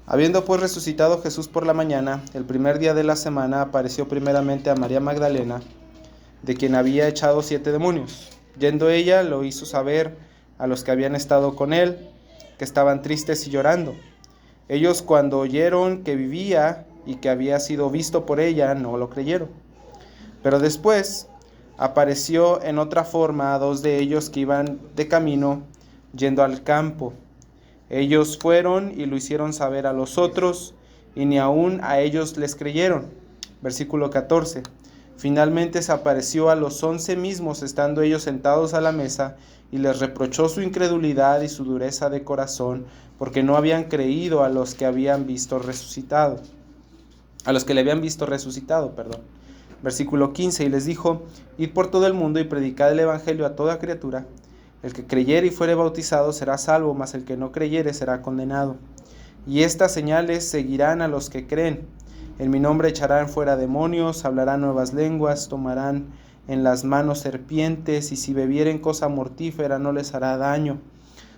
Habiendo pues resucitado Jesús por la mañana, el primer día de la semana, apareció primeramente a María Magdalena, de quien había echado 7 demonios. Yendo ella, lo hizo saber a los que habían estado con él, que estaban tristes y llorando. Ellos, cuando oyeron que vivía y que había sido visto por ella, no lo creyeron. Pero después apareció en otra forma a 2 de ellos que iban de camino, yendo al campo. Ellos fueron y lo hicieron saber a los otros, y ni aun a ellos les creyeron. Versículo 14. Finalmente se apareció a los 11 mismos, estando ellos sentados a la mesa, y les reprochó su incredulidad y su dureza de corazón, porque no habían creído a los que habían visto resucitado. A los que le habían visto resucitado, perdón. Versículo 15. Y les dijo: Id por todo el mundo y predicad el evangelio a toda criatura. El que creyere y fuere bautizado será salvo, mas el que no creyere será condenado. Y estas señales seguirán a los que creen. En mi nombre echarán fuera demonios, hablarán nuevas lenguas, tomarán en las manos serpientes, y si bebieren cosa mortífera no les hará daño.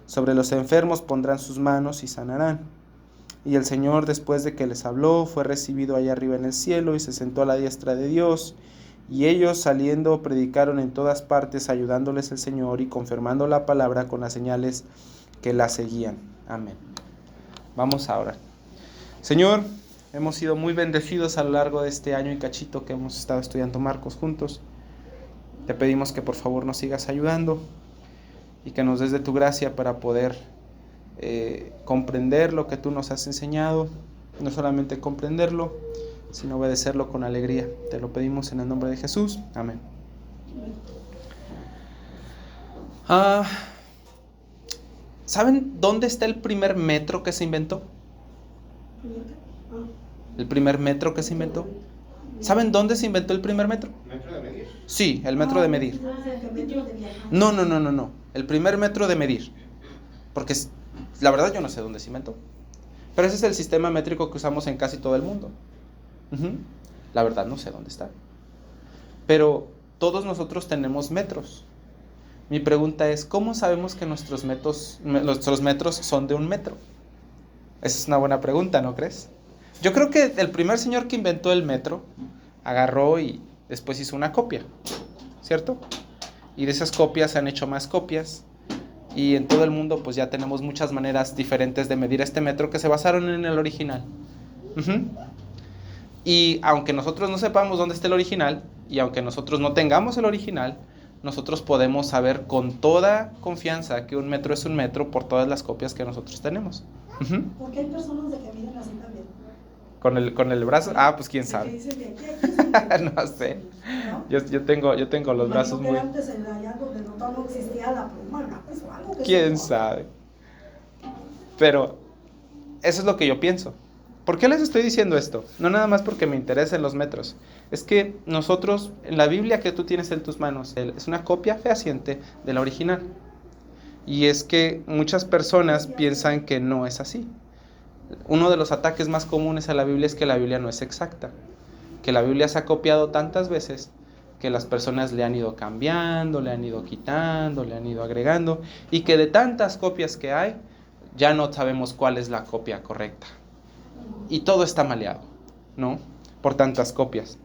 Sobre los enfermos pondrán sus manos y sanarán. Y el Señor, después de que les habló, fue recibido allá arriba en el cielo y se sentó a la diestra de Dios. Y ellos, saliendo, predicaron en todas partes, ayudándoles el Señor y confirmando la palabra con las señales que la seguían. Amén. Vamos a orar. Señor, hemos sido muy bendecidos a lo largo de este año y cachito que hemos estado estudiando Marcos juntos. Te pedimos que por favor nos sigas ayudando y que nos des de tu gracia para poder comprender lo que tú nos has enseñado. No solamente comprenderlo, sino obedecerlo con alegría. Te lo pedimos en el nombre de Jesús. Amén. ¿Saben dónde está el primer metro que se inventó? El primer metro que se inventó. ¿Saben dónde se inventó el primer metro? ¿Metro de medir? Sí, el metro de medir. No. El primer metro de medir. Porque la verdad yo no sé dónde se inventó. Pero ese es el sistema métrico que usamos en casi todo el mundo. La verdad no sé dónde está. Pero todos nosotros tenemos metros. Mi pregunta es, ¿cómo sabemos que nuestros metros son de 1 metro? Esa es una buena pregunta, ¿no crees? Yo creo que el primer señor que inventó el metro agarró y después hizo una copia, ¿cierto? Y de esas copias se han hecho más copias. Y en todo el mundo pues ya tenemos muchas maneras diferentes de medir este metro que se basaron en el original. Y aunque nosotros no sepamos dónde está el original, y aunque nosotros no tengamos el original, nosotros podemos saber con toda confianza que 1 metro es 1 metro por todas las copias que nosotros tenemos. Porque hay personas de que miden así también. ¿Con el brazo? Pues quién sabe. No sé. ¿No? Yo tengo los brazos muy... Antes allá donde no existía la pluma, pues, o algo que quién sabe. Pero eso es lo que yo pienso. ¿Por qué les estoy diciendo esto? No nada más porque me interesen los metros. Es que nosotros, en la Biblia que tú tienes en tus manos, es una copia fehaciente de la original. Y es que muchas personas piensan que no es así. Uno de los ataques más comunes a la Biblia es que la Biblia no es exacta. Que la Biblia se ha copiado tantas veces que las personas le han ido cambiando, le han ido quitando, le han ido agregando. Y que de tantas copias que hay, ya no sabemos cuál es la copia correcta. Y todo está maleado, ¿no? Por tantas copias.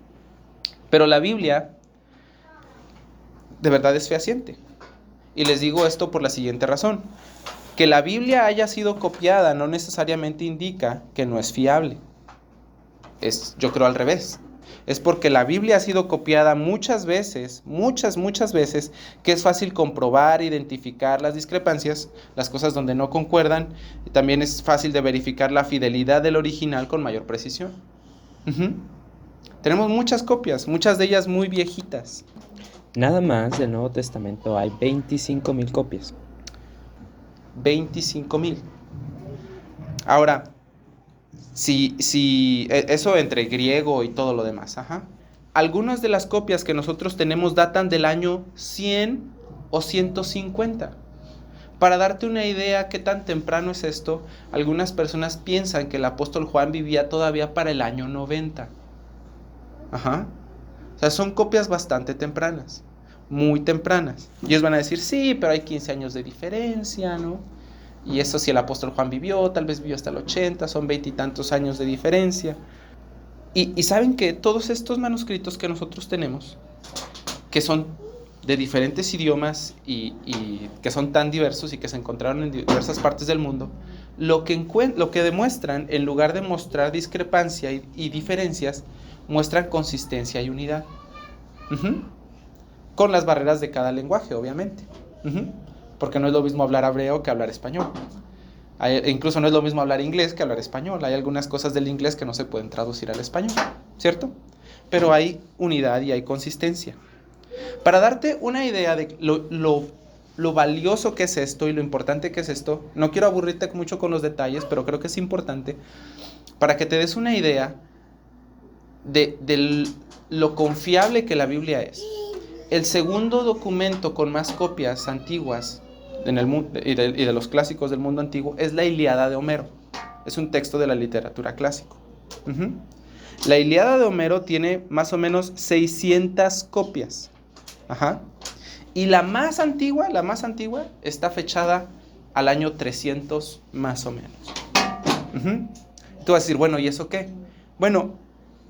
Pero la Biblia de verdad es fehaciente. Y les digo esto por la siguiente razón. Que la Biblia haya sido copiada no necesariamente indica que no es fiable. Yo creo al revés. Es porque la Biblia ha sido copiada muchas veces, muchas veces, que es fácil comprobar, identificar las discrepancias, las cosas donde no concuerdan, y también es fácil de verificar la fidelidad del original con mayor precisión. Tenemos muchas copias, muchas de ellas muy viejitas. Nada más del Nuevo Testamento hay 25,000 copias. 25,000. Ahora, si eso entre griego y todo lo demás, algunas de las copias que nosotros tenemos datan del año 100 o 150. Para darte una idea qué tan temprano es esto, algunas personas piensan que el apóstol Juan vivía todavía para el año 90. O sea, son copias bastante tempranas, muy tempranas. Y ellos van a decir, sí, pero hay 15 años de diferencia, ¿no? Y eso si el apóstol Juan vivió, tal vez vivió hasta el 80, son 20 y tantos años de diferencia. Y saben que todos estos manuscritos que nosotros tenemos, que son de diferentes idiomas y que son tan diversos y que se encontraron en diversas partes del mundo, lo que demuestran, en lugar de mostrar discrepancia y diferencias, muestran consistencia y unidad. Con las barreras de cada lenguaje, obviamente. Porque no es lo mismo hablar hebreo que hablar español. Incluso no es lo mismo hablar inglés que hablar español. Hay algunas cosas del inglés que no se pueden traducir al español, ¿cierto? Pero hay unidad y hay consistencia. Para darte una idea de lo valioso que es esto y lo importante que es esto, no quiero aburrirte mucho con los detalles, pero creo que es importante para que te des una idea de lo confiable que la Biblia es. El segundo documento con más copias antiguas en el mundo, y de los clásicos del mundo antiguo es la Ilíada de Homero. Es un texto de la literatura clásico. La Ilíada de Homero tiene más o menos 600 copias. Y la más antigua está fechada al año 300 más o menos. Tú vas a decir, bueno, ¿y eso qué? Bueno,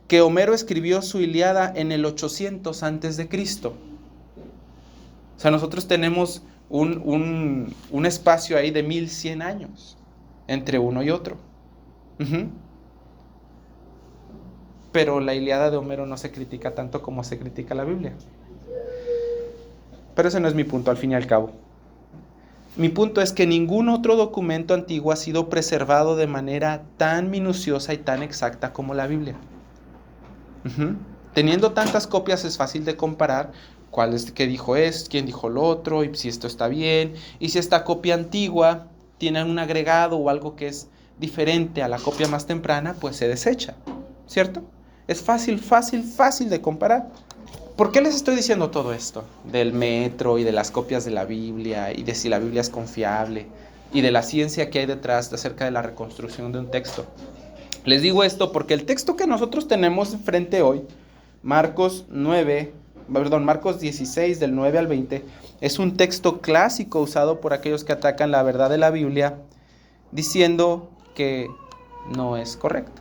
que Homero escribió su Ilíada en el 800 antes de Cristo. O sea, nosotros tenemos un espacio ahí de 1100 años entre uno y otro. Pero la Ilíada de Homero no se critica tanto como se critica la Biblia. Pero ese no es mi punto, al fin y al cabo. Mi punto es que ningún otro documento antiguo ha sido preservado de manera tan minuciosa y tan exacta como la Biblia. Teniendo tantas copias es fácil de comparar cuál es qué dijo quién dijo lo otro, y si esto está bien, y si esta copia antigua tiene un agregado o algo que es diferente a la copia más temprana, pues se desecha, ¿cierto? Es fácil de comparar. ¿Por qué les estoy diciendo todo esto? Del metro y de las copias de la Biblia y de si la Biblia es confiable y de la ciencia que hay detrás acerca de la reconstrucción de un texto. Les digo esto porque el texto que nosotros tenemos enfrente hoy, Marcos 16 del 9 al 20, es un texto clásico usado por aquellos que atacan la verdad de la Biblia diciendo que no es correcto.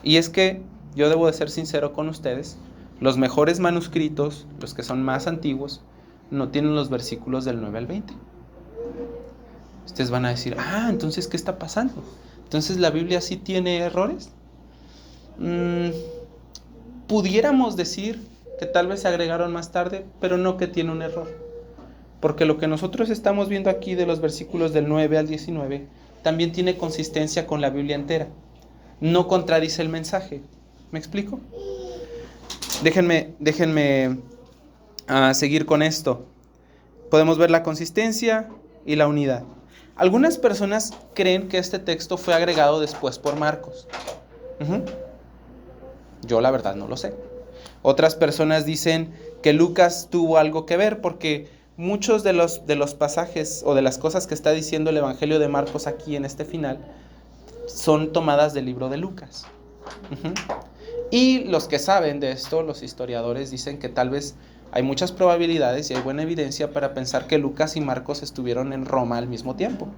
Y es que yo debo de ser sincero con ustedes, los mejores manuscritos, los que son más antiguos, no tienen los versículos del 9 al 20. Ustedes van a decir, entonces, ¿qué está pasando? ¿Entonces la Biblia sí tiene errores? Pudiéramos decir que tal vez se agregaron más tarde, pero no que tiene un error. Porque lo que nosotros estamos viendo aquí de los versículos del 9 al 19 también tiene consistencia con la Biblia entera. No contradice el mensaje. ¿Me explico? Déjenme seguir con esto. Podemos ver la consistencia y la unidad. Algunas personas creen que este texto fue agregado después por Marcos. Yo la verdad no lo sé. Otras personas dicen que Lucas tuvo algo que ver porque muchos de los pasajes o de las cosas que está diciendo el Evangelio de Marcos aquí en este final son tomadas del libro de Lucas. Y los que saben de esto, los historiadores, dicen que tal vez hay muchas probabilidades y hay buena evidencia para pensar que Lucas y Marcos estuvieron en Roma al mismo tiempo.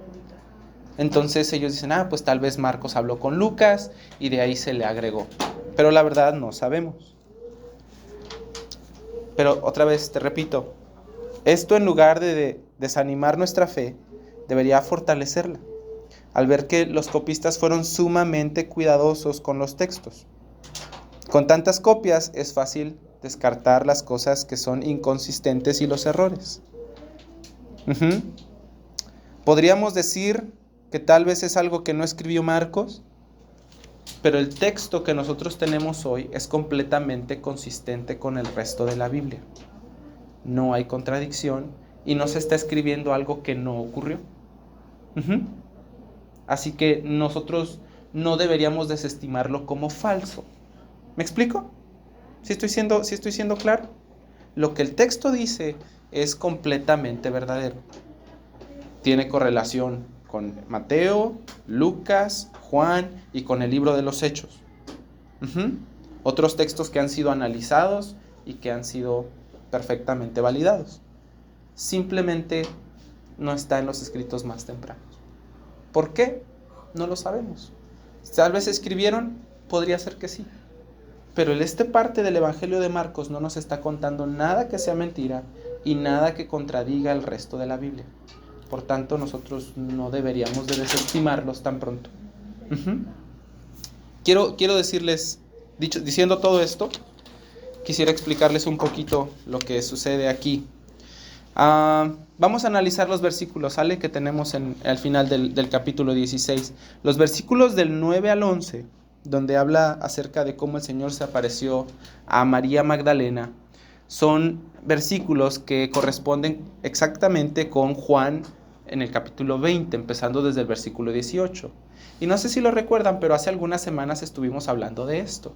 Entonces ellos dicen, pues tal vez Marcos habló con Lucas y de ahí se le agregó. Pero la verdad no sabemos. Pero otra vez te repito, esto en lugar de desanimar nuestra fe, debería fortalecerla, al ver que los copistas fueron sumamente cuidadosos con los textos. Con tantas copias es fácil descartar las cosas que son inconsistentes y los errores. Podríamos decir que tal vez es algo que no escribió Marcos, pero el texto que nosotros tenemos hoy es completamente consistente con el resto de la Biblia. No hay contradicción y no se está escribiendo algo que no ocurrió. Así que nosotros no deberíamos desestimarlo como falso. ¿Me explico? ¿Sí estoy siendo claro? Lo que el texto dice es completamente verdadero. Tiene correlación con Mateo, Lucas, Juan y con el libro de los Hechos. Otros textos que han sido analizados y que han sido perfectamente validados. Simplemente no está en los escritos más tempranos. ¿Por qué? No lo sabemos. Tal vez escribieron, podría ser que sí. Pero esta parte del Evangelio de Marcos no nos está contando nada que sea mentira y nada que contradiga el resto de la Biblia. Por tanto, nosotros no deberíamos de desestimarlos tan pronto. Quiero decirles, diciendo todo esto, quisiera explicarles un poquito lo que sucede aquí. Vamos a analizar los versículos, ¿sale? Que tenemos al final del capítulo 16. Los versículos del 9 al 11, donde habla acerca de cómo el Señor se apareció a María Magdalena, son versículos que corresponden exactamente con Juan en el capítulo 20, empezando desde el versículo 18. Y no sé si lo recuerdan, pero hace algunas semanas estuvimos hablando de esto,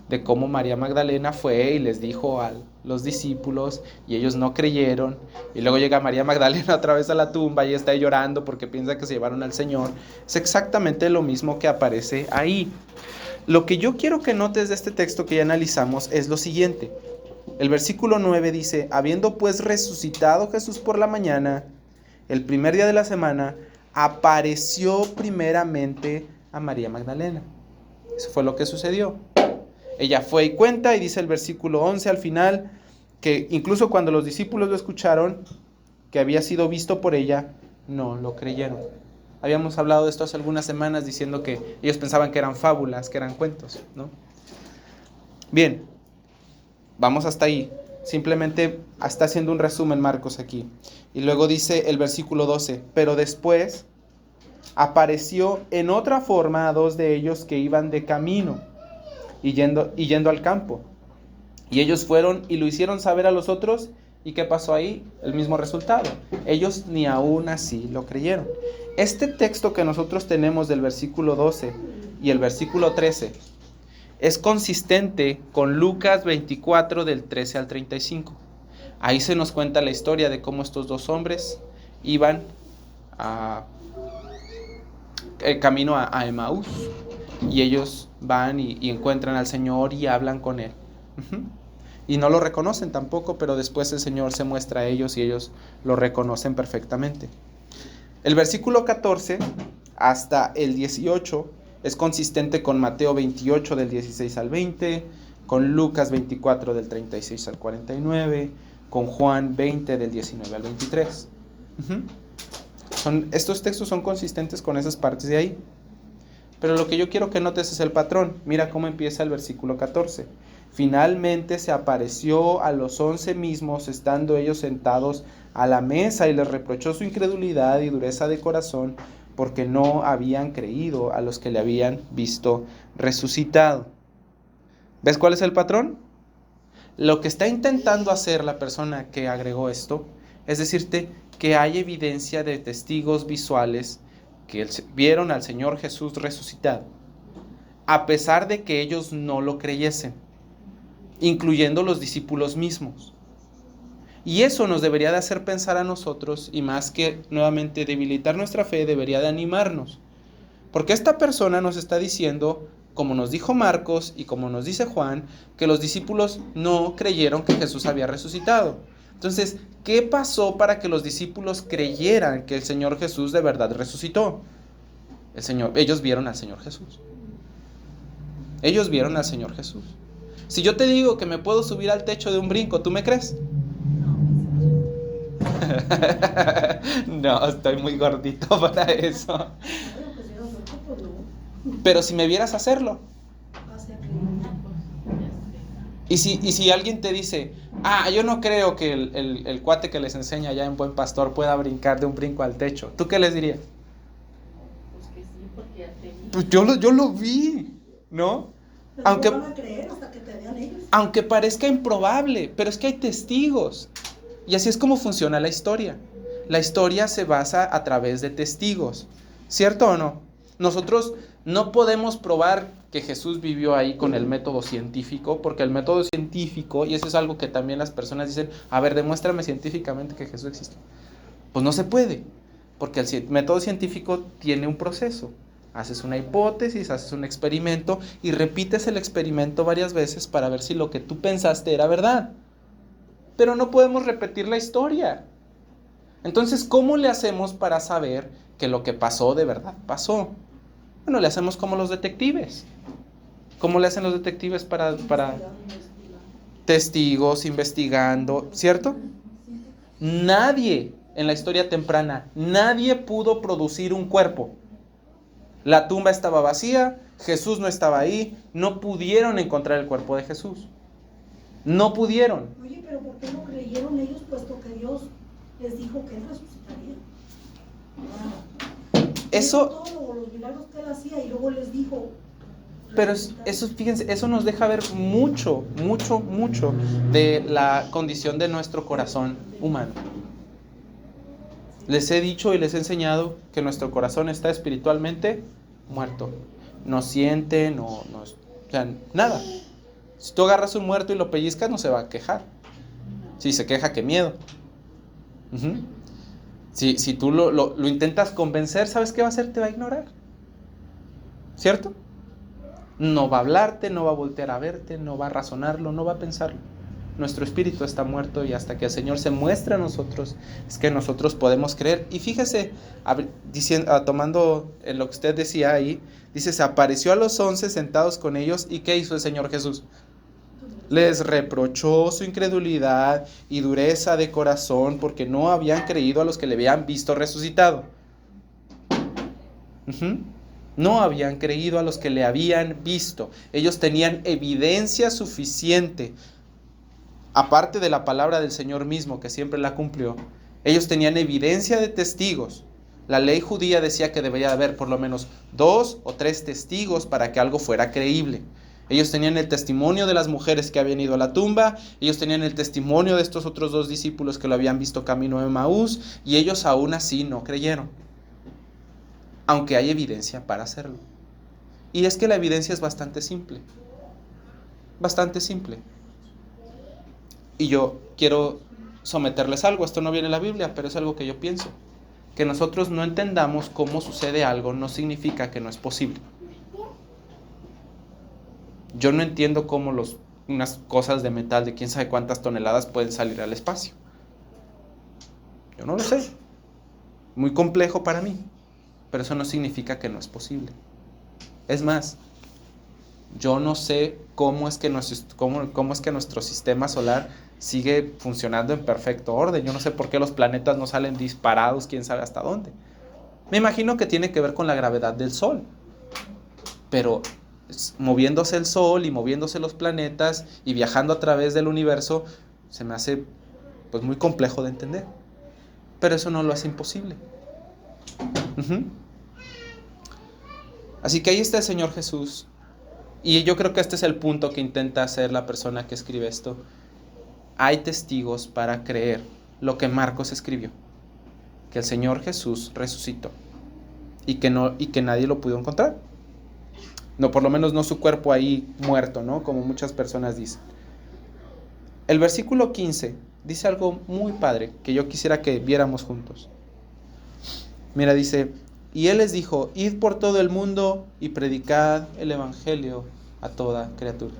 de cómo María Magdalena fue y les dijo a los discípulos y ellos no creyeron, y luego llega María Magdalena otra vez a la tumba y está ahí llorando porque piensa que se llevaron al Señor. Es exactamente lo mismo que aparece ahí. Lo que yo quiero que notes de este texto que ya analizamos es lo siguiente. El versículo 9 dice: habiendo pues resucitado Jesús por la mañana, el primer día de la semana, apareció primeramente a María Magdalena. Eso fue lo que sucedió. Ella fue y cuenta, y dice el versículo 11 al final, que incluso cuando los discípulos lo escucharon, que había sido visto por ella, no lo creyeron. Habíamos hablado de esto hace algunas semanas, diciendo que ellos pensaban que eran fábulas, que eran cuentos, ¿no? Bien, vamos hasta ahí. Simplemente está haciendo un resumen Marcos aquí. Y luego dice el versículo 12, pero después apareció en otra forma a dos de ellos que iban de camino y yendo al campo. Y ellos fueron y lo hicieron saber a los otros. ¿Y qué pasó ahí? El mismo resultado. Ellos ni aún así lo creyeron. Este texto que nosotros tenemos del versículo 12 y el versículo 13 es consistente con Lucas 24 del 13 al 35. Ahí se nos cuenta la historia de cómo estos dos hombres iban camino a Emaús, y ellos van y encuentran al Señor y hablan con Él. Y no lo reconocen tampoco, pero después el Señor se muestra a ellos y ellos lo reconocen perfectamente. El versículo 14 hasta el 18 es consistente con Mateo 28 del 16 al 20, con Lucas 24 del 36 al 49, con Juan 20 del 19 al 23. Estos textos son consistentes con esas partes de ahí. Pero lo que yo quiero que notes es el patrón. Mira cómo empieza el versículo 14. Finalmente se apareció a los 11 mismos, estando ellos sentados a la mesa, y les reprochó su incredulidad y dureza de corazón, porque no habían creído a los que le habían visto resucitado. ¿Ves cuál es el patrón? Lo que está intentando hacer la persona que agregó esto es decirte que hay evidencia de testigos visuales que vieron al Señor Jesús resucitado, a pesar de que ellos no lo creyesen, incluyendo los discípulos mismos. Y eso nos debería de hacer pensar a nosotros, y más que nuevamente debilitar nuestra fe, debería de animarnos. Porque esta persona nos está diciendo, como nos dijo Marcos y como nos dice Juan, que los discípulos no creyeron que Jesús había resucitado. Entonces, ¿qué pasó para que los discípulos creyeran que el Señor Jesús de verdad resucitó? Ellos vieron al Señor Jesús. Ellos vieron al Señor Jesús. Si yo te digo que me puedo subir al techo de un brinco, ¿tú me crees? No, estoy muy gordito para eso. Pero si me vieras hacerlo. Y si alguien te dice, yo no creo que el cuate que les enseña allá en Buen Pastor pueda brincar de un brinco al techo, ¿tú qué les dirías? Pues que sí, porque ya te vi. Pues yo lo vi, ¿no? Aunque parezca improbable, pero es que hay testigos. Y así es como funciona la historia. La historia se basa a través de testigos, ¿cierto o no? Nosotros no podemos probar que Jesús vivió ahí con el método científico, porque el método científico, y eso es algo que también las personas dicen, a ver, demuéstrame científicamente que Jesús existe. Pues no se puede, porque el método científico tiene un proceso. Haces una hipótesis, haces un experimento y repites el experimento varias veces para ver si lo que tú pensaste era verdad. Pero no podemos repetir la historia. Entonces, ¿cómo le hacemos para saber que lo que pasó de verdad pasó? Bueno, le hacemos como los detectives. ¿Cómo le hacen los detectives para testigos, investigando, ¿cierto? Nadie en la historia temprana, nadie pudo producir un cuerpo. La tumba estaba vacía, Jesús no estaba ahí, no pudieron encontrar el cuerpo de Jesús. No pudieron. Oye, pero ¿por qué no creyeron ellos, puesto que Dios les dijo que él resucitaría? Eso, Todos los milagros que él hacía y luego les dijo. pero eso, fíjense, eso nos deja ver mucho de la condición de nuestro corazón humano. Les he dicho y les he enseñado que nuestro corazón está espiritualmente muerto. No siente, o sea, nada. Si tú agarras un muerto y lo pellizcas, no se va a quejar. Si se queja, qué miedo. Uh-huh. Si tú lo intentas convencer, ¿sabes qué va a hacer? Te va a ignorar. ¿Cierto? No va a hablarte, no va a voltear a verte, no va a razonarlo, no va a pensarlo. Nuestro espíritu está muerto y hasta que el Señor se muestre a nosotros, es que nosotros podemos creer. Y fíjese, tomando lo que usted decía ahí, dice, se apareció a los 11 sentados con ellos, ¿y qué hizo el Señor Jesús? Les reprochó su incredulidad y dureza de corazón porque no habían creído a los que le habían visto resucitado. No habían creído a los que le habían visto. Ellos tenían evidencia suficiente. Aparte de la palabra del Señor mismo, que siempre la cumplió, ellos tenían evidencia de testigos. La ley judía decía que debería haber por lo menos 2 o 3 testigos para que algo fuera creíble. Ellos tenían el testimonio de las mujeres que habían ido a la tumba, ellos tenían el testimonio de estos otros 2 discípulos que lo habían visto camino a Emaús, y ellos aún así no creyeron, aunque hay evidencia para hacerlo. Y es que la evidencia es bastante simple. Bastante simple. Y yo quiero someterles algo. Esto no viene en la Biblia, pero es algo que yo pienso. Que nosotros no entendamos cómo sucede algo no significa que no es posible. Yo no entiendo cómo unas cosas de metal de quién sabe cuántas toneladas pueden salir al espacio. Yo no lo sé. Muy complejo para mí. Pero eso no significa que no es posible. Es más, yo no sé cómo es que nuestro sistema solar sigue funcionando en perfecto orden. Yo no sé por qué los planetas no salen disparados, quién sabe hasta dónde. Me imagino que tiene que ver con la gravedad del Sol. Pero moviéndose el Sol y moviéndose los planetas y viajando a través del universo, se me hace pues muy complejo de entender. Pero eso no lo hace imposible. Así que ahí está el Señor Jesús. Y yo creo que este es el punto que intenta hacer la persona que escribe esto. Hay testigos para creer lo que Marcos escribió, que el Señor Jesús resucitó y que nadie lo pudo encontrar. No, por lo menos no su cuerpo ahí muerto, ¿no? Como muchas personas dicen. El versículo 15 dice algo muy padre que yo quisiera que viéramos juntos. Mira, dice: y Él les dijo, id por todo el mundo y predicad el evangelio a toda criatura.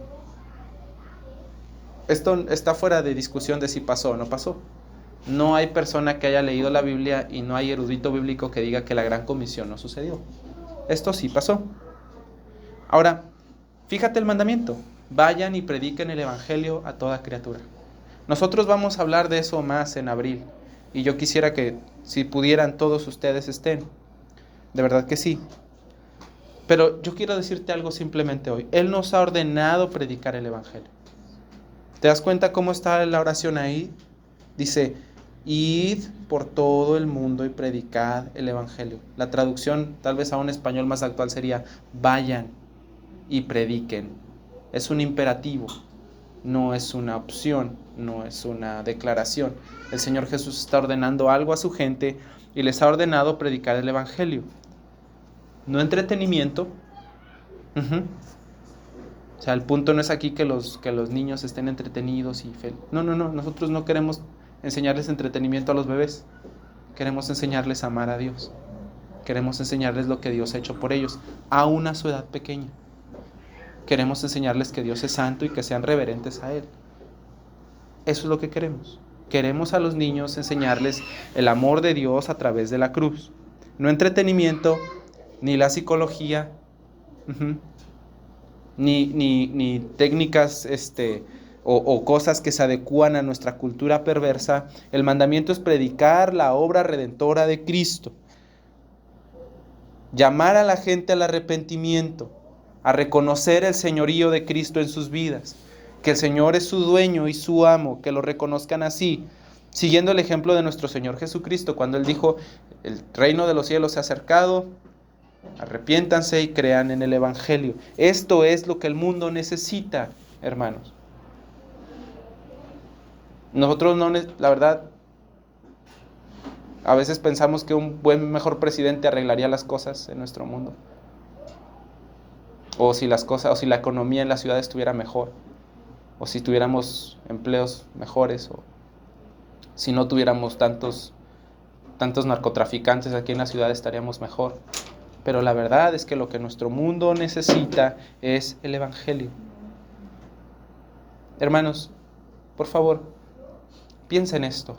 Esto está fuera de discusión de si pasó o no pasó. No hay persona que haya leído la Biblia y no hay erudito bíblico que diga que la gran comisión no sucedió. Esto sí pasó. Ahora, fíjate el mandamiento. Vayan y prediquen el evangelio a toda criatura. Nosotros vamos a hablar de eso más en abril. Y yo quisiera que si pudieran todos ustedes estén. De verdad que sí. Pero yo quiero decirte algo simplemente hoy. Él nos ha ordenado predicar el evangelio. ¿Te das cuenta cómo está la oración ahí? Dice, id por todo el mundo y predicad el evangelio. La traducción, tal vez a un español más actual, sería, vayan y prediquen. Es un imperativo, no es una opción, no es una declaración. El Señor Jesús está ordenando algo a su gente y les ha ordenado predicar el evangelio. No entretenimiento. O sea, el punto no es aquí que los niños estén entretenidos y felices. No. Nosotros no queremos enseñarles entretenimiento a los bebés. Queremos enseñarles a amar a Dios. Queremos enseñarles lo que Dios ha hecho por ellos, aún a su edad pequeña. Queremos enseñarles que Dios es santo y que sean reverentes a Él. Eso es lo que queremos. Queremos a los niños enseñarles el amor de Dios a través de la cruz. No entretenimiento, ni la psicología, ni técnicas o cosas que se adecúan a nuestra cultura perversa. El mandamiento es predicar la obra redentora de Cristo. Llamar a la gente al arrepentimiento, a reconocer el señorío de Cristo en sus vidas, que el Señor es su dueño y su amo, que lo reconozcan así, siguiendo el ejemplo de nuestro Señor Jesucristo, cuando Él dijo: el reino de los cielos se ha acercado, arrepiéntanse y crean en el Evangelio. Esto es lo que el mundo necesita, hermanos. Nosotros la verdad, a veces pensamos que un mejor presidente arreglaría las cosas en nuestro mundo. O si la economía en la ciudad estuviera mejor. O si tuviéramos empleos mejores. O si no tuviéramos tantos narcotraficantes aquí en la ciudad, estaríamos mejor. Pero la verdad es que lo que nuestro mundo necesita es el Evangelio. Hermanos, por favor, piensen en esto.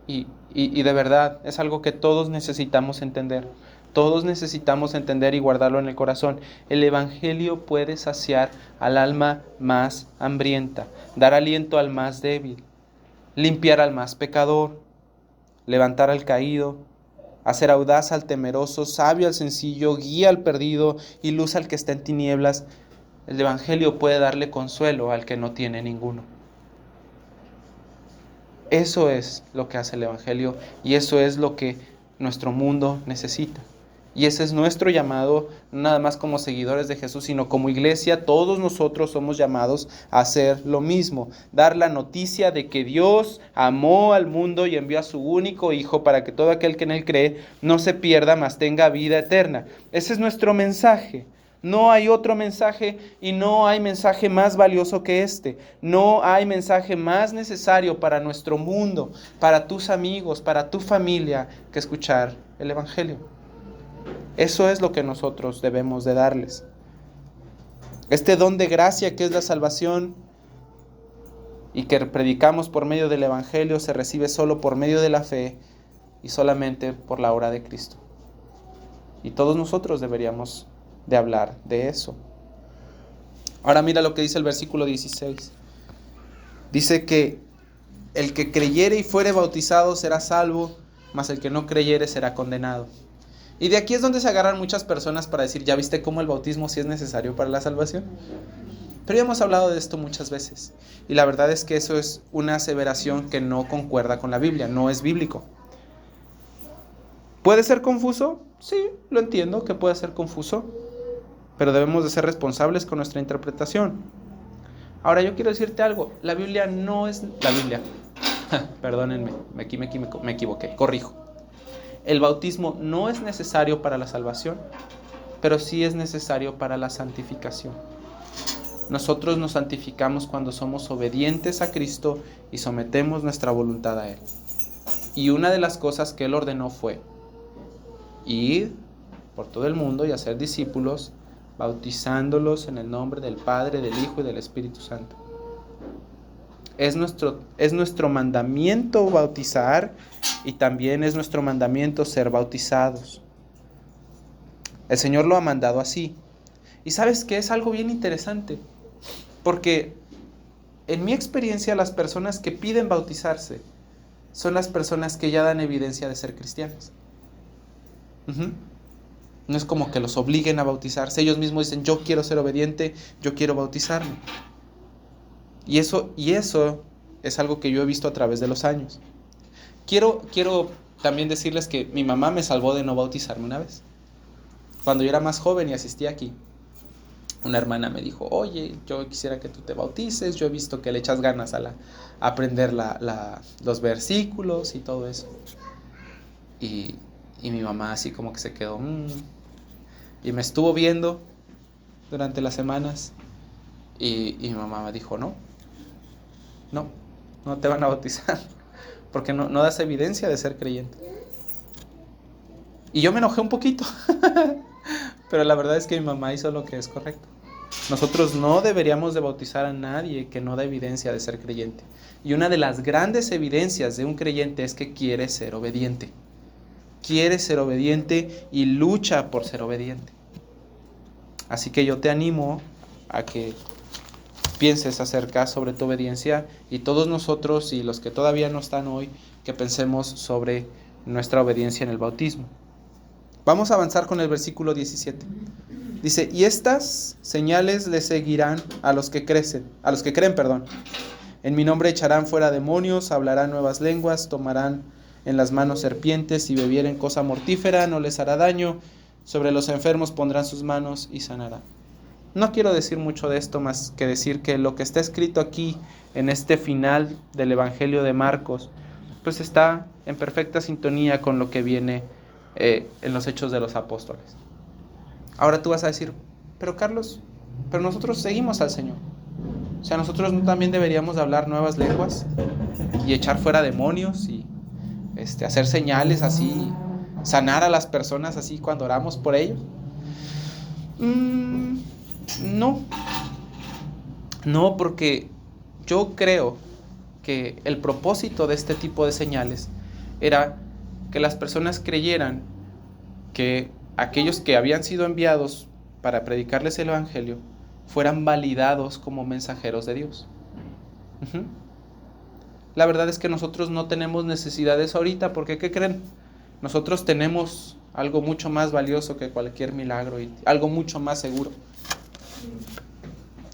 Y de verdad es algo que todos necesitamos entender. Todos necesitamos entender y guardarlo en el corazón. El Evangelio puede saciar al alma más hambrienta, dar aliento al más débil, limpiar al más pecador, levantar al caído, hacer audaz al temeroso, sabio al sencillo, guía al perdido y luz al que está en tinieblas. El Evangelio puede darle consuelo al que no tiene ninguno. Eso es lo que hace el Evangelio y eso es lo que nuestro mundo necesita. Y ese es nuestro llamado, no nada más como seguidores de Jesús, sino como iglesia. Todos nosotros somos llamados a hacer lo mismo, dar la noticia de que Dios amó al mundo y envió a su único Hijo para que todo aquel que en Él cree no se pierda, mas tenga vida eterna. Ese es nuestro mensaje. No hay otro mensaje y no hay mensaje más valioso que este. No hay mensaje más necesario para nuestro mundo, para tus amigos, para tu familia, que escuchar el Evangelio. Eso es lo que nosotros debemos de darles. Este don de gracia que es la salvación y que predicamos por medio del Evangelio se recibe solo por medio de la fe y solamente por la obra de Cristo. Y todos nosotros deberíamos de hablar de eso. Ahora mira lo que dice el versículo 16. Dice que el que creyere y fuere bautizado será salvo, mas el que no creyere será condenado. Y de aquí es donde se agarran muchas personas para decir: ¿ya viste cómo el bautismo sí es necesario para la salvación? Pero ya hemos hablado de esto muchas veces. Y la verdad es que eso es una aseveración que no concuerda con la Biblia, no es bíblico. ¿Puede ser confuso? Sí, lo entiendo que puede ser confuso, pero debemos de ser responsables con nuestra interpretación. Ahora yo quiero decirte algo, la Biblia no es... La Biblia, perdónenme, me equivoqué, corrijo. El bautismo no es necesario para la salvación, pero sí es necesario para la santificación. Nosotros nos santificamos cuando somos obedientes a Cristo y sometemos nuestra voluntad a Él. Y una de las cosas que Él ordenó fue ir por todo el mundo y hacer discípulos, bautizándolos en el nombre del Padre, del Hijo y del Espíritu Santo. Es nuestro mandamiento bautizar y también es nuestro mandamiento ser bautizados. El Señor lo ha mandado así. Y ¿sabes qué? Es algo bien interesante, porque en mi experiencia las personas que piden bautizarse son las personas que ya dan evidencia de ser cristianas. No es como que los obliguen a bautizarse. Ellos mismos dicen: yo quiero ser obediente, yo quiero bautizarme. Y eso es algo que yo he visto a través de los años. Quiero también decirles que mi mamá me salvó de no bautizarme una vez. Cuando yo era más joven y asistía aquí, una hermana me dijo: oye, yo quisiera que tú te bautices, yo he visto que le echas ganas a aprender los versículos y todo eso. Y mi mamá así como que se quedó, y me estuvo viendo durante las semanas, y mi mamá me dijo: no te van a bautizar, porque no das evidencia de ser creyente. Y yo me enojé un poquito, pero la verdad es que mi mamá hizo lo que es correcto. Nosotros no deberíamos de bautizar a nadie que no da evidencia de ser creyente. Y una de las grandes evidencias de un creyente es que quiere ser obediente. Quiere ser obediente y lucha por ser obediente. Así que yo te animo a que pienses acerca sobre tu obediencia, y todos nosotros y los que todavía no están hoy, que pensemos sobre nuestra obediencia en el bautismo. Vamos a avanzar con el versículo 17. Dice, y estas señales le seguirán a los que creen. En mi nombre echarán fuera demonios, hablarán nuevas lenguas, tomarán en las manos serpientes, y bebieren cosa mortífera no les hará daño, sobre los enfermos pondrán sus manos y sanarán. No quiero decir mucho de esto, más que decir que lo que está escrito aquí en este final del Evangelio de Marcos, pues está en perfecta sintonía con lo que viene en los Hechos de los Apóstoles. Ahora tú vas a decir, pero Carlos, pero nosotros seguimos al Señor. O sea, nosotros también deberíamos de hablar nuevas lenguas y echar fuera demonios y hacer señales así, sanar a las personas así cuando oramos por ellos. No, porque yo creo que el propósito de este tipo de señales era que las personas creyeran que aquellos que habían sido enviados para predicarles el Evangelio fueran validados como mensajeros de Dios. La verdad es que nosotros no tenemos necesidades ahorita, porque ¿qué creen? Nosotros tenemos algo mucho más valioso que cualquier milagro y algo mucho más seguro.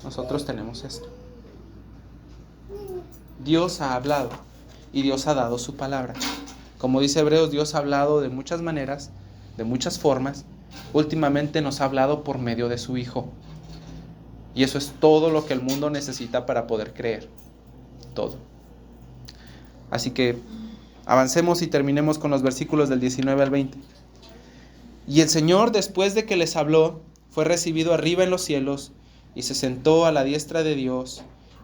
Nosotros tenemos esto. Dios ha hablado y Dios ha dado su palabra. Como dice Hebreos, Dios ha hablado de muchas maneras, de muchas formas. Últimamente nos ha hablado por medio de su Hijo. Y eso es todo lo que el mundo necesita para poder creer. Todo. Así que avancemos y terminemos con los versículos del 19 al 20. Y el Señor, después de que les habló, fue recibido arriba en los cielos y se sentó a la diestra de Dios.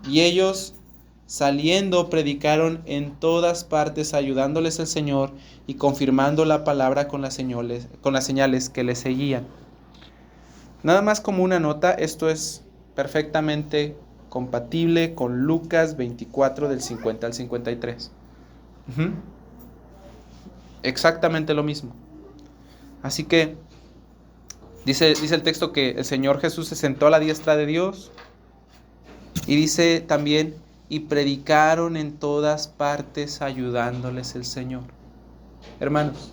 Y ellos, saliendo, predicaron en todas partes, ayudándoles el Señor y confirmando la palabra con las señales que le seguían. Nada más como una nota, esto es perfectamente compatible con Lucas 24 del 50 al 53. Exactamente lo mismo. Así que dice el texto que el Señor Jesús se sentó a la diestra de Dios, y dice también, y predicaron en todas partes ayudándoles el Señor. Hermanos,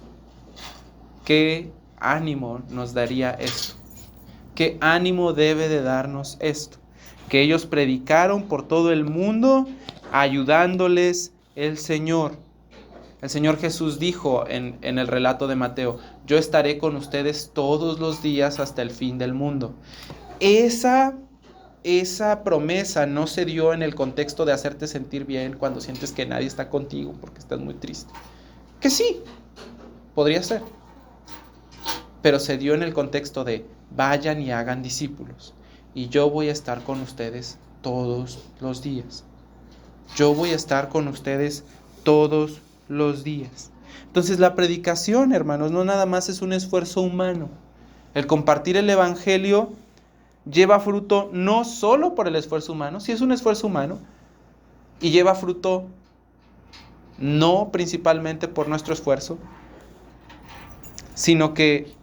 ¿qué ánimo nos daría esto? ¿Qué ánimo debe de darnos esto? Que ellos predicaron por todo el mundo ayudándoles el Señor. El Señor Jesús dijo en el relato de Mateo, yo estaré con ustedes todos los días hasta el fin del mundo. Esa promesa no se dio en el contexto de hacerte sentir bien cuando sientes que nadie está contigo porque estás muy triste. Que sí, podría ser. Pero se dio en el contexto de vayan y hagan discípulos. Y yo voy a estar con ustedes todos los días. Yo voy a estar con ustedes todos los días. Entonces la predicación, hermanos, no nada más es un esfuerzo humano. El compartir el Evangelio lleva fruto no solo por el esfuerzo humano, sí es un esfuerzo humano, y lleva fruto no principalmente por nuestro esfuerzo, sino que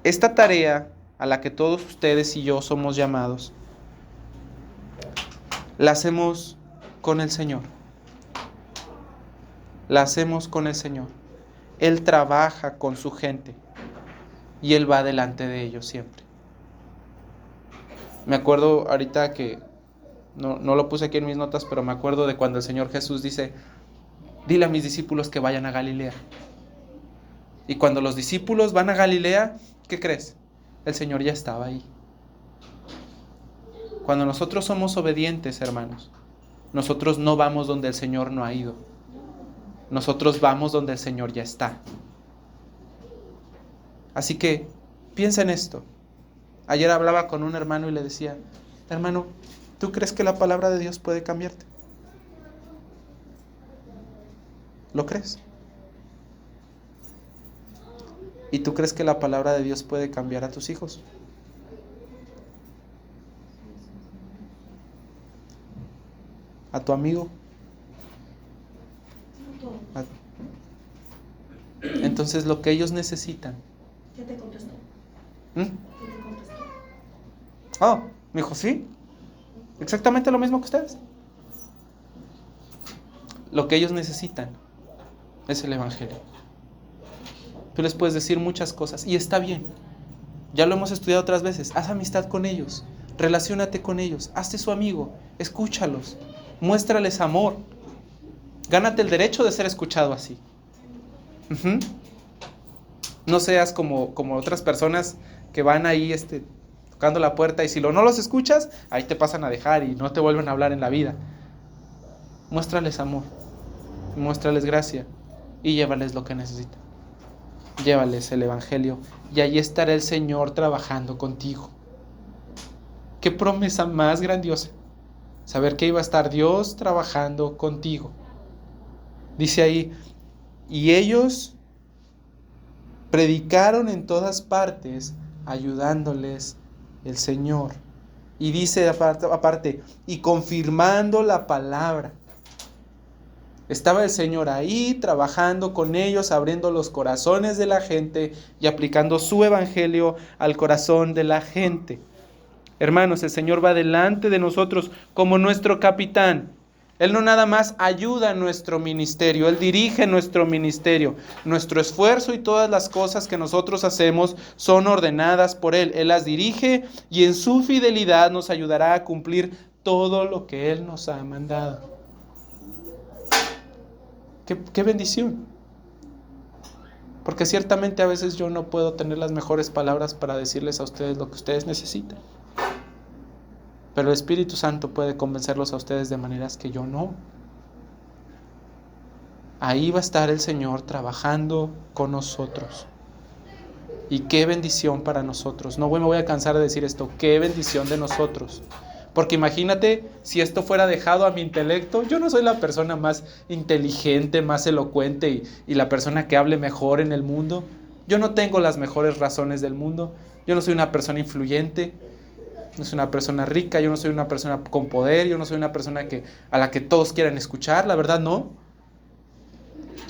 esta tarea a la que todos ustedes y yo somos llamados, la hacemos con el Señor. La hacemos con el Señor. Él trabaja con su gente y Él va delante de ellos siempre. Me acuerdo ahorita que, no lo puse aquí en mis notas, pero me acuerdo de cuando el Señor Jesús dice, dile a mis discípulos que vayan a Galilea. Y cuando los discípulos van a Galilea, ¿qué crees? El Señor ya estaba ahí. Cuando nosotros somos obedientes, hermanos, nosotros no vamos donde el Señor no ha ido. Nosotros vamos donde el Señor ya está. Así que piensa en esto. Ayer hablaba con un hermano y le decía, hermano, ¿tú crees que la palabra de Dios puede cambiarte? ¿Lo crees? ¿Y tú crees que la palabra de Dios puede cambiar a tus hijos? tu amigo. No todo. Entonces lo que ellos necesitan. ¿Qué te contestó? ¿Mm? ¿Qué te contestó? Oh, me dijo, sí, exactamente lo mismo que ustedes. Lo que ellos necesitan es el Evangelio. Tú les puedes decir muchas cosas y está bien. Ya lo hemos estudiado otras veces. Haz amistad con ellos, relaciónate con ellos, hazte su amigo, escúchalos, muéstrales amor. Gánate el derecho de ser escuchado así. Uh-huh. No seas como otras personas que van ahí tocando la puerta y si no los escuchas, ahí te pasan a dejar y no te vuelven a hablar en la vida. Muéstrales amor, muéstrales gracia y llévales lo que necesitan. Llévales el Evangelio y allí estará el Señor trabajando contigo. Qué promesa más grandiosa, saber que iba a estar Dios trabajando contigo. Dice ahí, y ellos predicaron en todas partes, ayudándoles el Señor. Y dice aparte, y confirmando la palabra. Estaba el Señor ahí trabajando con ellos, abriendo los corazones de la gente y aplicando su evangelio al corazón de la gente. Hermanos, el Señor va delante de nosotros como nuestro capitán. Él no nada más ayuda a nuestro ministerio, Él dirige nuestro ministerio. Nuestro esfuerzo y todas las cosas que nosotros hacemos son ordenadas por Él. Él las dirige y en su fidelidad nos ayudará a cumplir todo lo que Él nos ha mandado. ¡Qué bendición! Porque ciertamente a veces yo no puedo tener las mejores palabras para decirles a ustedes lo que ustedes necesitan. Pero el Espíritu Santo puede convencerlos a ustedes de maneras que yo no. Ahí va a estar el Señor trabajando con nosotros. Y qué bendición para nosotros. No me voy a cansar de decir esto. Qué bendición de nosotros. Porque imagínate si esto fuera dejado a mi intelecto. Yo no soy la persona más inteligente, más elocuente y la persona que hable mejor en el mundo. Yo no tengo las mejores razones del mundo. Yo no soy una persona influyente. No soy una persona rica. Yo no soy una persona con poder. Yo no soy una persona a la que todos quieran escuchar. La verdad no.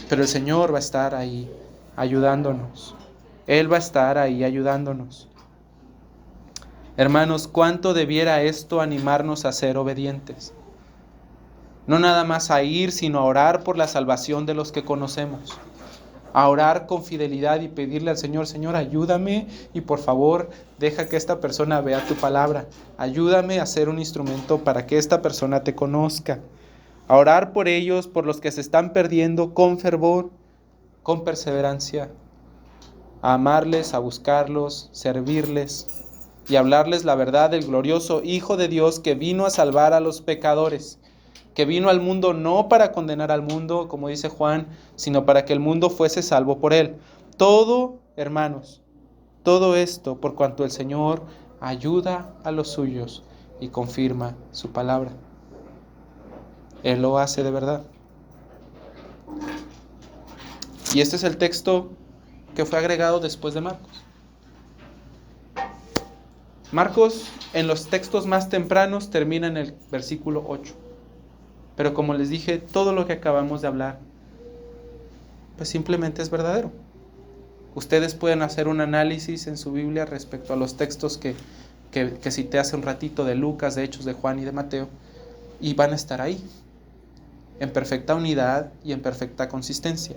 Pero el Señor va a estar ahí ayudándonos. Él va a estar ahí ayudándonos. Hermanos, ¿cuánto debiera esto animarnos a ser obedientes? No nada más a ir, sino a orar por la salvación de los que conocemos. A orar con fidelidad y pedirle al Señor, Señor, ayúdame y por favor, deja que esta persona vea tu palabra. Ayúdame a ser un instrumento para que esta persona te conozca. A orar por ellos, por los que se están perdiendo, con fervor, con perseverancia. A amarles, a buscarlos, servirles y hablarles la verdad del glorioso Hijo de Dios que vino a salvar a los pecadores, que vino al mundo no para condenar al mundo, como dice Juan, sino para que el mundo fuese salvo por él. Todo, hermanos, todo esto por cuanto el Señor ayuda a los suyos y confirma su palabra. Él lo hace de verdad. Y este es el texto que fue agregado después de Marcos. Marcos, en los textos más tempranos, termina en el versículo 8. Pero como les dije, todo lo que acabamos de hablar, pues simplemente es verdadero. Ustedes pueden hacer un análisis en su Biblia respecto a los textos que cité hace un ratito de Lucas, de Hechos, de Juan y de Mateo, y van a estar ahí, en perfecta unidad y en perfecta consistencia.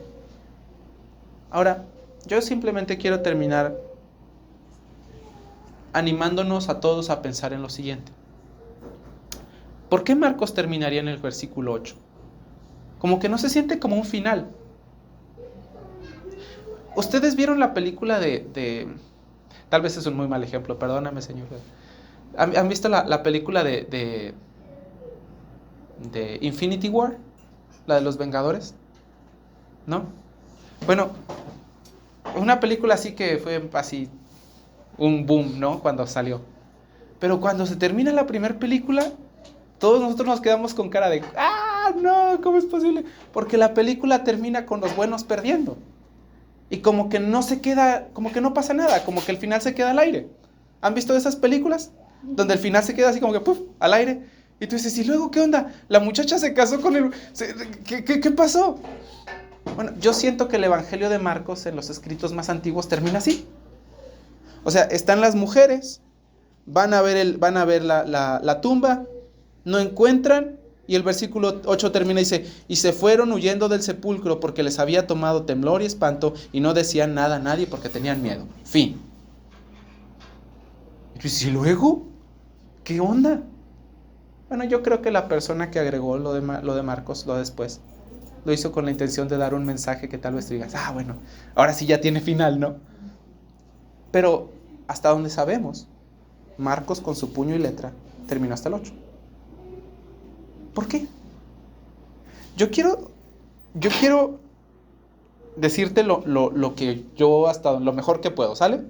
Ahora, yo simplemente quiero terminar animándonos a todos a pensar en lo siguiente. ¿Por qué Marcos terminaría en el versículo 8? Como que no se siente como un final. ¿Ustedes vieron la película de tal vez es un muy mal ejemplo, perdóname, señor. ¿Han visto la película de Infinity War? La de los Vengadores. ¿No? Bueno, una película así que fue así un boom, ¿no? Cuando salió. Pero cuando se termina la primera película, todos nosotros nos quedamos con cara de ¡ah, no! ¿Cómo es posible? Porque la película termina con los buenos perdiendo. Y como que no se queda, como que no pasa nada, como que el final se queda al aire. ¿Han visto esas películas? Donde el final se queda así como que ¡puf! Al aire. Y tú dices, ¿y luego qué onda? La muchacha se casó con el... ¿Qué pasó? Bueno, yo siento que el Evangelio de Marcos en los escritos más antiguos termina así. O sea, están las mujeres, van a ver la tumba, no encuentran, y el versículo 8 termina y dice, y se fueron huyendo del sepulcro porque les había tomado temblor y espanto, y no decían nada a nadie porque tenían miedo. Fin. ¿Y luego? ¿Qué onda? Bueno, yo creo que la persona que agregó lo de Marcos, lo después, lo hizo con la intención de dar un mensaje que tal vez tú digas, bueno, ahora sí ya tiene final, ¿no? Pero hasta donde sabemos, Marcos con su puño y letra terminó hasta el 8. ¿Por qué? Yo quiero decirte lo que yo hasta lo mejor que puedo, ¿sale?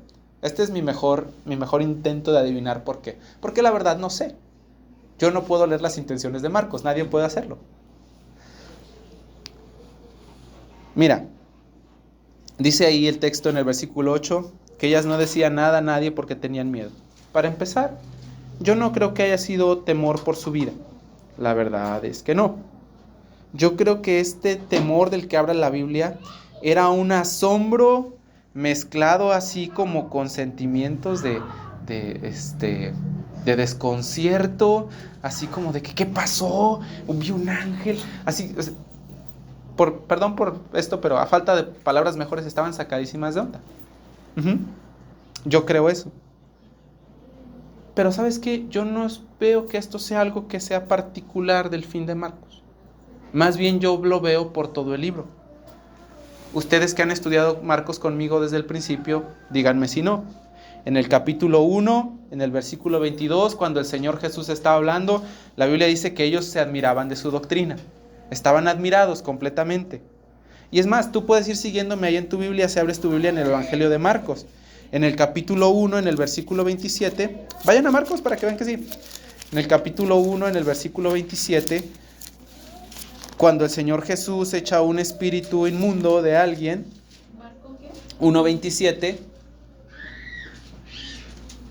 Este es mi mejor intento de adivinar por qué. Porque la verdad no sé. Yo no puedo leer las intenciones de Marcos, nadie puede hacerlo. Mira, dice ahí el texto en el versículo 8, que ellas no decían nada a nadie porque tenían miedo. Para empezar, yo no creo que haya sido temor por su vida. La verdad es que no. Yo creo que este temor del que habla la Biblia era un asombro mezclado así como con sentimientos de desconcierto, así como de que ¿qué pasó? Vi un ángel, así, perdón por esto, pero a falta de palabras mejores estaban sacadísimas de onda. Yo creo eso. Pero ¿sabes qué? Yo no veo que esto sea algo que sea particular del fin de Marcos. Más bien yo lo veo por todo el libro. Ustedes que han estudiado Marcos conmigo desde el principio, díganme si no. En el capítulo 1, en el versículo 22, cuando el Señor Jesús estaba hablando, la Biblia dice que ellos se admiraban de su doctrina. Estaban admirados completamente. Y es más, tú puedes ir siguiéndome ahí en tu Biblia, si abres tu Biblia en el Evangelio de Marcos. En el capítulo 1, en el versículo 27, vayan a Marcos para que vean que sí. En el capítulo 1, en el versículo 27, cuando el Señor Jesús echa un espíritu inmundo de alguien, 1:27,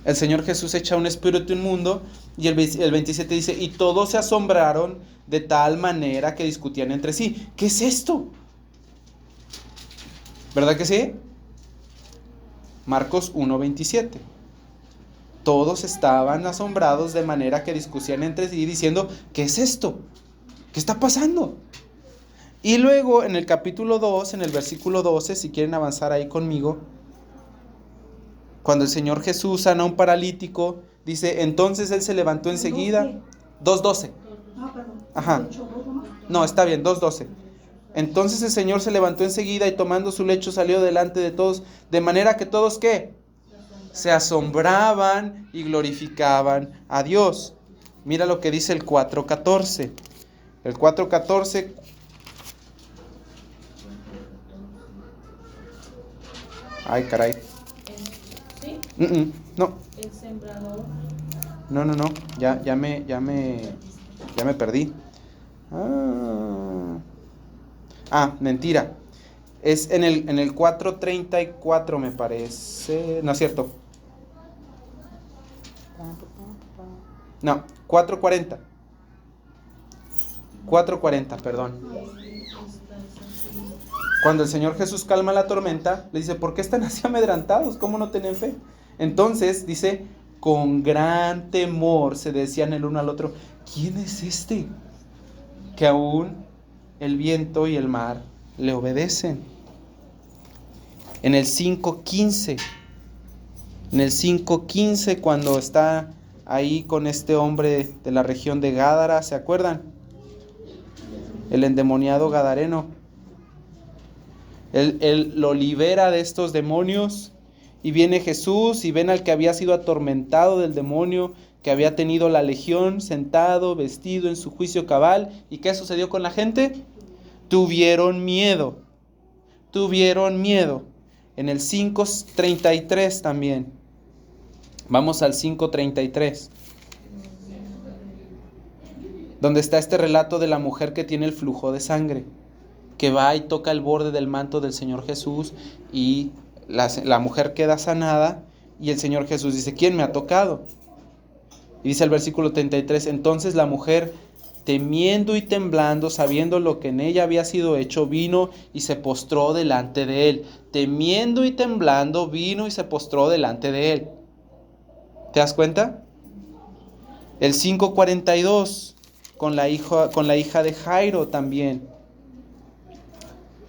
el Señor Jesús echa un espíritu inmundo y el 27 dice, y todos se asombraron de tal manera que discutían entre sí. ¿Qué es esto? ¿Verdad que sí? Marcos 1:27. Todos estaban asombrados de manera que discutían entre sí diciendo, ¿qué es esto? ¿Qué está pasando? Y luego en el capítulo 2, en el versículo 12, si quieren avanzar ahí conmigo, cuando el Señor Jesús sana a un paralítico, dice, entonces él se levantó enseguida. 2:12. Perdón. Ajá. No, está bien, 2:12. Entonces el Señor se levantó enseguida y tomando su lecho salió delante de todos, de manera que todos, ¿qué? Se asombraban y glorificaban a Dios. Mira lo que dice el 4:14. El 4:14. Ay, caray. ¿Sí? No. El sembrador. No. Ya me perdí. Mentira. Es en el 4:34 me parece. No es cierto. No, 4:40. 4:40, perdón. Cuando el Señor Jesús calma la tormenta, le dice, ¿por qué están así amedrantados? ¿Cómo no tienen fe? Entonces, dice, con gran temor se decían el uno al otro, ¿quién es este? Que aún el viento y el mar le obedecen. En el 5:15, cuando está ahí con este hombre de la región de Gádara, ¿se acuerdan? El endemoniado gadareno. Él lo libera de estos demonios y viene Jesús y ven al que había sido atormentado del demonio, que había tenido la legión, sentado, vestido en su juicio cabal. ¿Y qué sucedió con la gente? Tuvieron miedo. En el 5:33 también. Vamos al 5:33. Donde está este relato de la mujer que tiene el flujo de sangre, que va y toca el borde del manto del Señor Jesús y la mujer queda sanada y el Señor Jesús dice, ¿quién me ha tocado? Y dice el versículo 33, entonces la mujer, temiendo y temblando, sabiendo lo que en ella había sido hecho, vino y se postró delante de él. Temiendo y temblando, vino y se postró delante de él. ¿Te das cuenta? El 5:42, con la hija de Jairo también.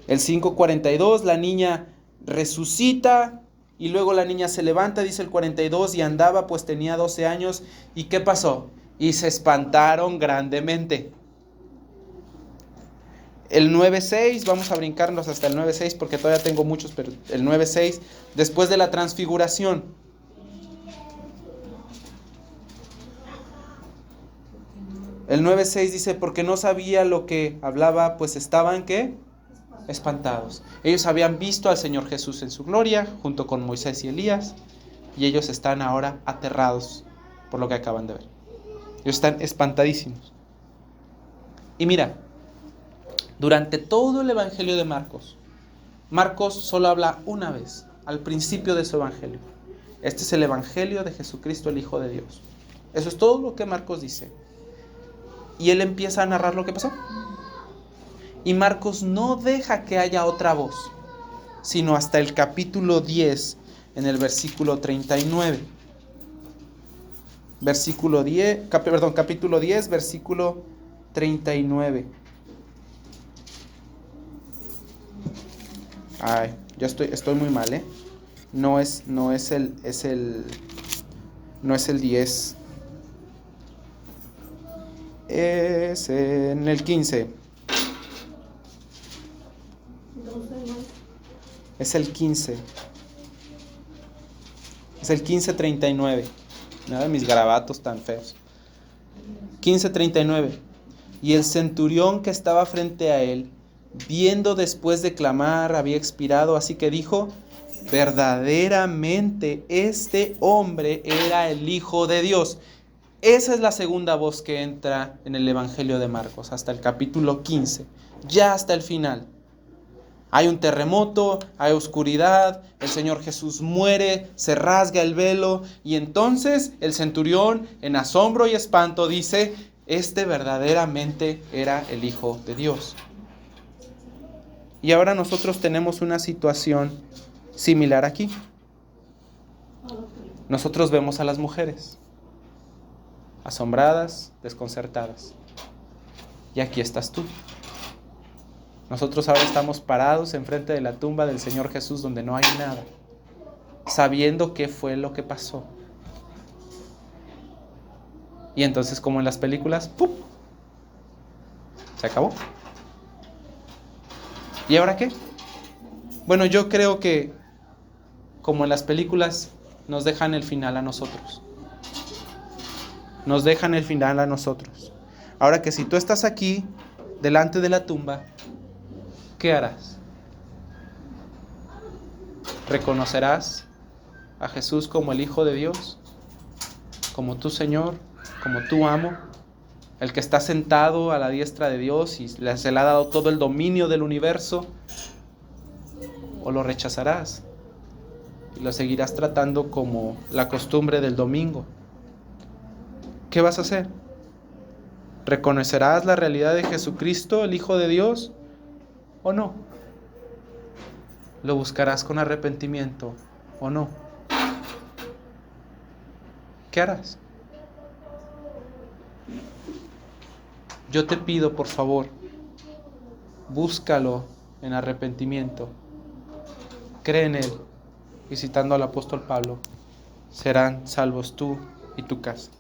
El 5:42, la niña resucita y luego la niña se levanta, dice el 42, y andaba, pues tenía 12 años. ¿Y qué pasó? Y se espantaron grandemente. El 9:6, vamos a brincarnos hasta el 9:6 porque todavía tengo muchos, pero el 9:6, después de la transfiguración. El 9:6 dice, porque no sabía lo que hablaba, pues estaban, ¿qué? Espantados. Ellos habían visto al Señor Jesús en su gloria, junto con Moisés y Elías, y ellos están ahora aterrados por lo que acaban de ver. Ellos están espantadísimos. Y mira, durante todo el Evangelio de Marcos, Marcos solo habla una vez, al principio de su Evangelio. Este es el Evangelio de Jesucristo, el Hijo de Dios. Eso es todo lo que Marcos dice. Y él empieza a narrar lo que pasó. Y Marcos no deja que haya otra voz, sino hasta el capítulo 10, en el versículo 39. Capítulo 10, versículo 39. Ay, yo estoy muy mal, ¿eh? No es el 10. Es en el 15. Es el 15. Es el 15:39. Nada de mis garabatos tan feos. 15:39. Y el centurión que estaba frente a él, viendo después de clamar, había expirado, así que dijo, verdaderamente este hombre era el Hijo de Dios. Esa es la segunda voz que entra en el Evangelio de Marcos, hasta el capítulo 15, ya hasta el final. Hay un terremoto, hay oscuridad, el Señor Jesús muere, se rasga el velo, y entonces el centurión, en asombro y espanto, dice, este verdaderamente era el Hijo de Dios. Y ahora nosotros tenemos una situación similar aquí. Nosotros vemos a las mujeres asombradas, desconcertadas. Y aquí estás tú. Nosotros ahora estamos parados enfrente de la tumba del Señor Jesús donde no hay nada, sabiendo qué fue lo que pasó. Y entonces, como en las películas, ¡pum!, se acabó. ¿Y ahora qué? Bueno, yo creo que, como en las películas, nos dejan el final a nosotros. Nos dejan el final a nosotros. Ahora que si tú estás aquí, delante de la tumba, ¿qué harás? ¿Reconocerás a Jesús como el Hijo de Dios? Como tu Señor, como tu amo, el que está sentado a la diestra de Dios y se le ha dado todo el dominio del universo? ¿O lo rechazarás y lo seguirás tratando como la costumbre del domingo? ¿Qué vas a hacer? ¿Reconocerás la realidad de Jesucristo, el Hijo de Dios, o no? ¿Lo buscarás con arrepentimiento o no? ¿Qué harás? Yo te pido, por favor, búscalo en arrepentimiento. Cree en Él. Y citando al apóstol Pablo, serán salvos tú y tu casa.